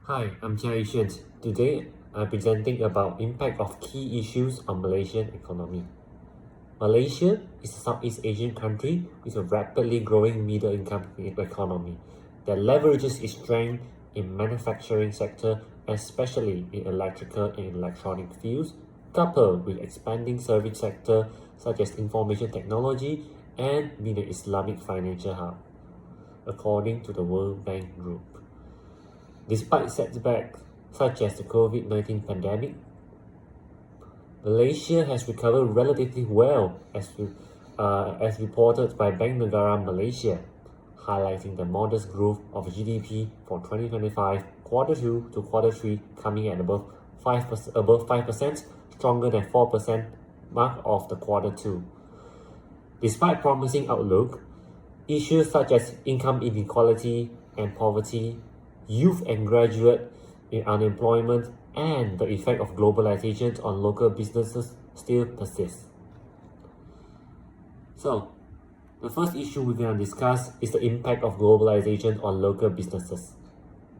Hi, I'm Jia Xuan. Today, I'm presenting about impact of key issues on Malaysian economy. Malaysia is a Southeast Asian country with a rapidly growing middle-income economy that leverages its strength in manufacturing sector, especially in electrical and electronic fields, coupled with expanding service sector such as information technology and being an Islamic financial hub, according to the World Bank Group. Despite setbacks such as the COVID-19 pandemic, Malaysia has recovered relatively well as reported by Bank Negara Malaysia, highlighting the modest growth of GDP for 2025 quarter 2 to quarter 3 coming at above 5%, stronger than 4% mark of the quarter 2. Despite promising outlook, issues such as income inequality and poverty, youth and graduate in unemployment, and the effect of globalization on local businesses still persist. So, the first issue we're going to discuss is the impact of globalization on local businesses.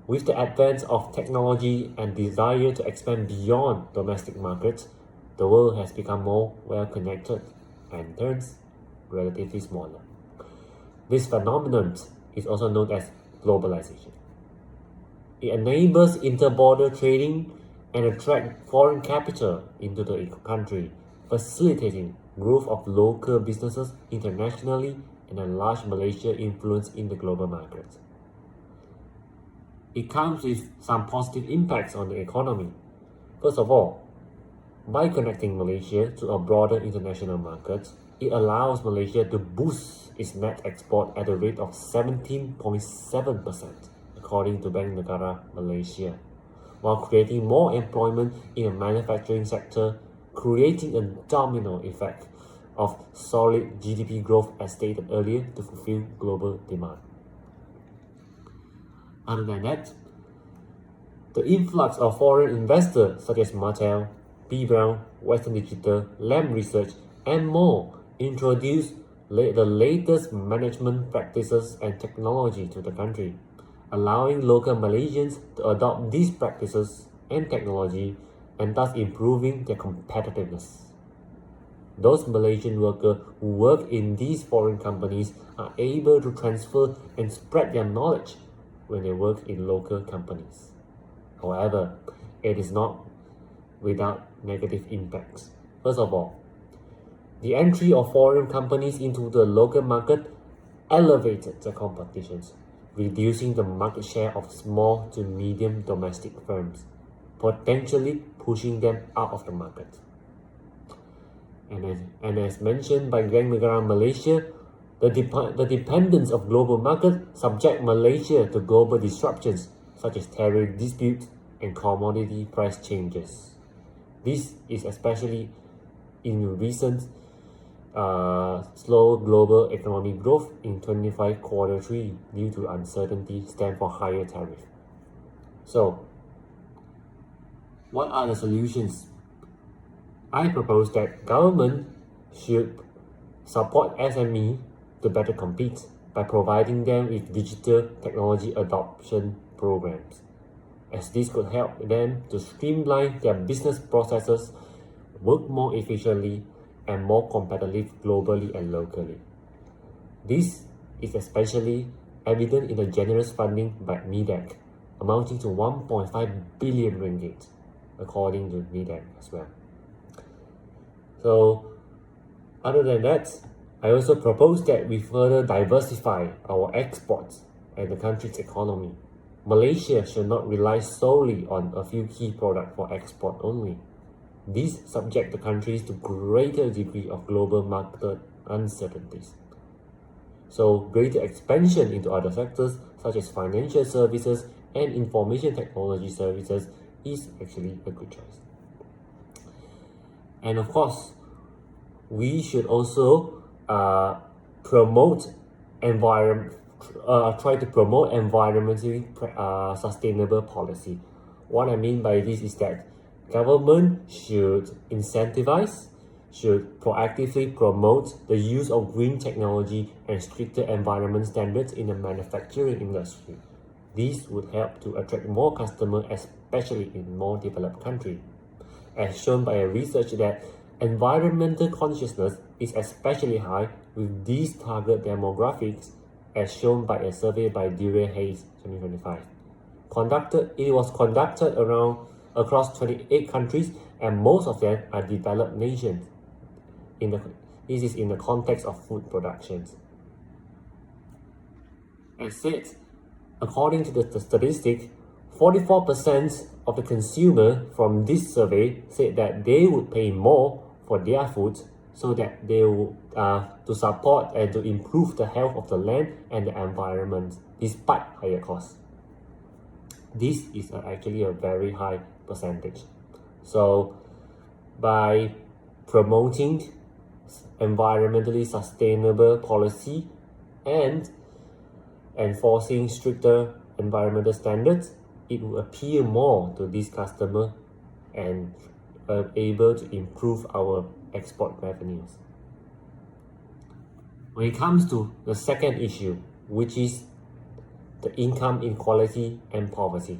With the advance of technology and desire to expand beyond domestic markets, the world has become more well connected and turns relatively smaller. This phenomenon is also known as globalization. It enables inter-border trading and attract foreign capital into the country, facilitating growth of local businesses internationally and enlarge Malaysia's influence in the global market. It comes with some positive impacts on the economy. First of all, by connecting Malaysia to a broader international market, it allows Malaysia to boost its net export at a rate of 17.7%. according to Bank Negara Malaysia, while creating more employment in the manufacturing sector, creating a domino effect of solid GDP growth as stated earlier to fulfill global demand. Other than that, the influx of foreign investors such as Mattel, B. Brown, Western Digital, Lam Research, and more introduce the latest management practices and technology to the country, allowing local Malaysians to adopt these practices and technology and thus improving their competitiveness. Those Malaysian workers who work in these foreign companies are able to transfer and spread their knowledge when they work in local companies. However, it is not without negative impacts. First of all, the entry of foreign companies into the local market elevated the competitions, reducing the market share of small to medium domestic firms, potentially pushing them out of the market. And as mentioned by Bank Negara Malaysia, the dependence of global market subject Malaysia to global disruptions such as tariff disputes and commodity price changes. This is especially in recent slow global economic growth in 25 quarter 3 due to uncertainty stem for higher tariff. So, what are the solutions? I propose that government should support SME to better compete by providing them with digital technology adoption programs, as this could help them to streamline their business processes, work more efficiently, and more competitive globally and locally. This is especially evident in the generous funding by MIDEC, amounting to 1.5 billion ringgit, according to MIDEC as well. So, other than that, I also propose that we further diversify our exports and the country's economy. Malaysia should not rely solely on a few key products for export only. These subject the countries to greater degree of global market uncertainties. So greater expansion into other sectors such as financial services and information technology services is actually a good choice. And of course, we should also try to promote environmentally sustainable policy. What I mean by this is that government should incentivize, should proactively promote the use of green technology and stricter environment standards in the manufacturing industry. This would help to attract more customers, especially in more developed countries. As shown by a research that environmental consciousness is especially high with these target demographics, as shown by a survey by Dure Hayes 2025. It was conducted across 28 countries, and most of them are developed nations. This is in the context of food productions. As said, according to the statistic, 44% of the consumer from this survey said that they would pay more for their food so that they will to support and to improve the health of the land and the environment despite higher costs. This is actually a very high percentage. So by promoting environmentally sustainable policy and enforcing stricter environmental standards, it will appeal more to this customer and able to improve our export revenues. When it comes to the second issue, which is the income inequality and poverty.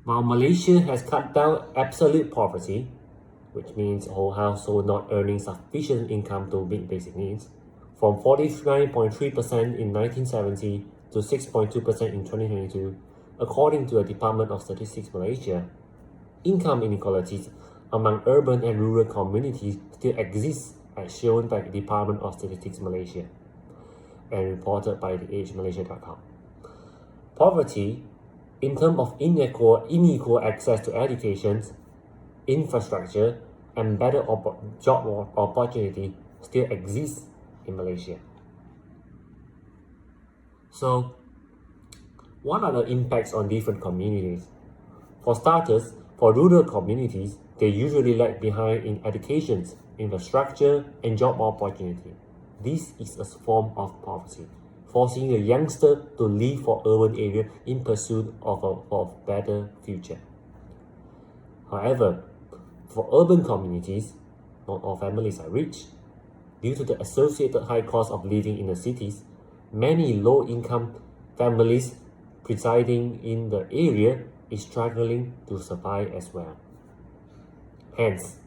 While Malaysia has cut down absolute poverty, which means a whole household not earning sufficient income to meet basic needs, from 49.3% in 1970 to 6.2% in 2022, according to the Department of Statistics Malaysia, income inequalities among urban and rural communities still exist, as shown by the Department of Statistics Malaysia and reported by the agemalaysia.com. Poverty, in terms of unequal access to education, infrastructure, and better job opportunity, still exists in Malaysia. So, what are the impacts on different communities? For starters, for rural communities, they usually lag behind in education, infrastructure, and job opportunity. This is a form of poverty, forcing a youngster to leave for urban area in pursuit of a better future. However, for urban communities, not all families are rich. Due to the associated high cost of living in the cities, many low-income families residing in the area is struggling to survive as well. Hence,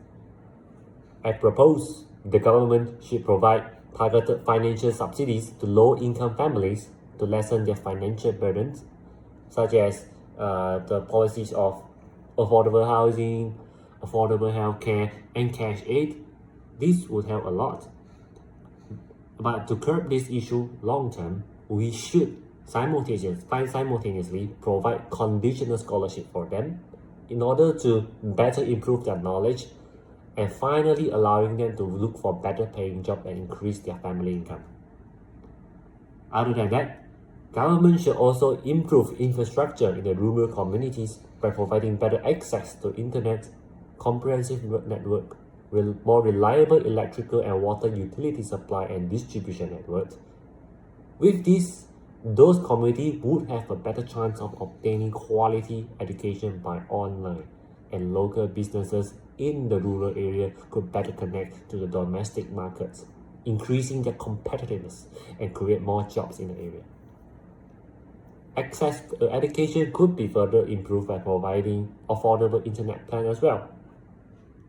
I propose the government should provide targeted financial subsidies to low-income families to lessen their financial burdens, such as the policies of affordable housing, affordable healthcare, and cash aid. This would help a lot. But to curb this issue long-term, we should simultaneously provide conditional scholarship for them in order to better improve their knowledge and finally allowing them to look for better paying jobs and increase their family income. Other than that, government should also improve infrastructure in the rural communities by providing better access to internet, comprehensive network, more reliable electrical and water utility supply and distribution networks. With this, those communities would have a better chance of obtaining quality education by online, and local businesses in the rural area could better connect to the domestic markets, increasing their competitiveness and create more jobs in the area. Access to education could be further improved by providing affordable internet plan as well.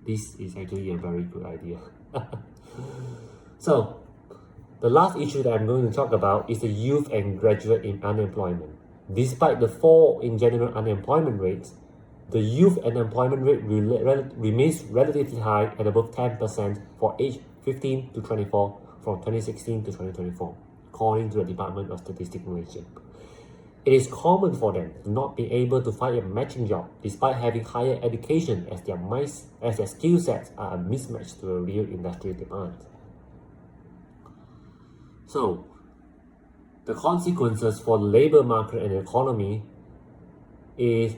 This is actually a very good idea. So, the last issue that I'm going to talk about is the youth and graduate unemployment. Despite the fall in general unemployment rates, the youth unemployment rate remains relatively high at above 10% for age 15 to 24 from 2016 to 2024, according to the Department of Statistics Malaysia. It is common for them to not be able to find a matching job despite having higher education, as their skill sets are a mismatch to a real industry demand. So, the consequences for the labor market and the economy is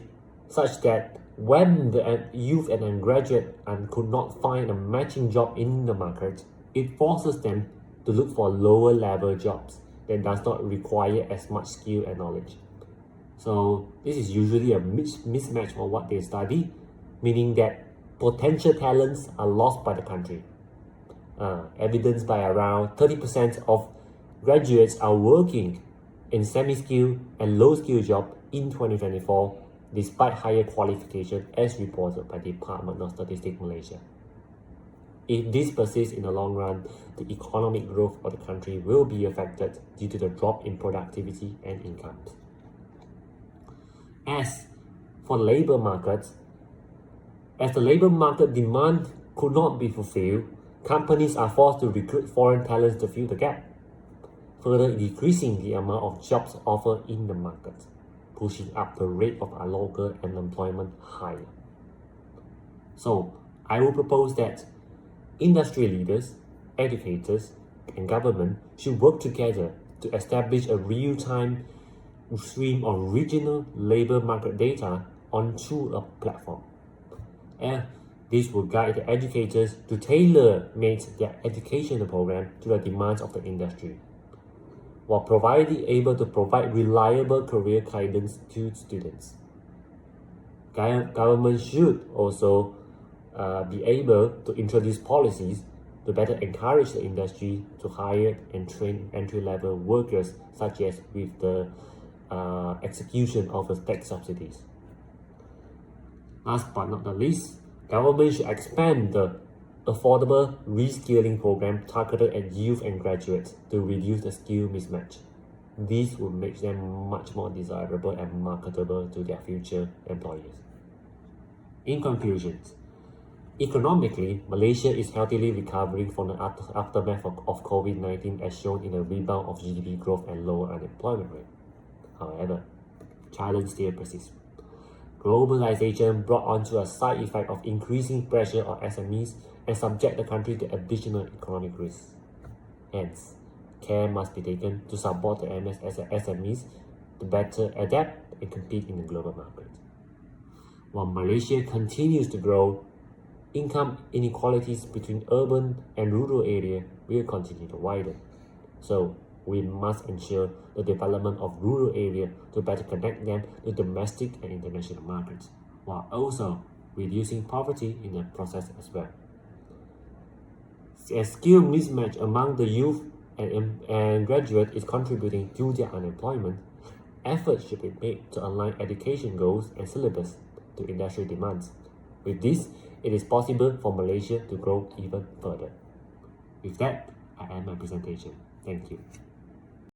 such that when the youth and graduate could not find a matching job in the market, it forces them to look for lower level jobs that does not require as much skill and knowledge. So this is usually a mismatch for what they study, meaning that potential talents are lost by the country. Evidenced by around 30% of graduates are working in semi-skilled and low-skilled jobs in 2024, despite higher qualification as reported by the Department of Statistics Malaysia. If this persists in the long run, the economic growth of the country will be affected due to the drop in productivity and incomes. As for labour markets, as the labour market demand could not be fulfilled, companies are forced to recruit foreign talents to fill the gap, further decreasing the amount of jobs offered in the market, pushing up the rate of our local unemployment higher. So, I will propose that industry leaders, educators, and government should work together to establish a real-time stream of regional labour market data onto a platform. And this will guide the educators to tailor-make their educational program to the demands of the industry, while able to provide reliable career guidance to students. Government should also be able to introduce policies to better encourage the industry to hire and train entry-level workers, such as with the execution of the tax subsidies. Last but not the least, government should expand the affordable reskilling program targeted at youth and graduates to reduce the skill mismatch. This will make them much more desirable and marketable to their future employers. In conclusion, economically, Malaysia is healthily recovering from the aftermath of COVID-19 as shown in a rebound of GDP growth and lower unemployment rate. However, challenge still persists. Globalisation brought onto a side effect of increasing pressure on SMEs and subject the country to additional economic risks. Hence, care must be taken to support the SMEs to better adapt and compete in the global market. While Malaysia continues to grow, income inequalities between urban and rural areas will continue to widen. So, we must ensure the development of rural areas to better connect them to domestic and international markets, while also reducing poverty in the process as well. As skill mismatch among the youth and graduate is contributing to their unemployment, efforts should be made to align education goals and syllabus to industry demands. With this, it is possible for Malaysia to grow even further. With that, I end my presentation. Thank you.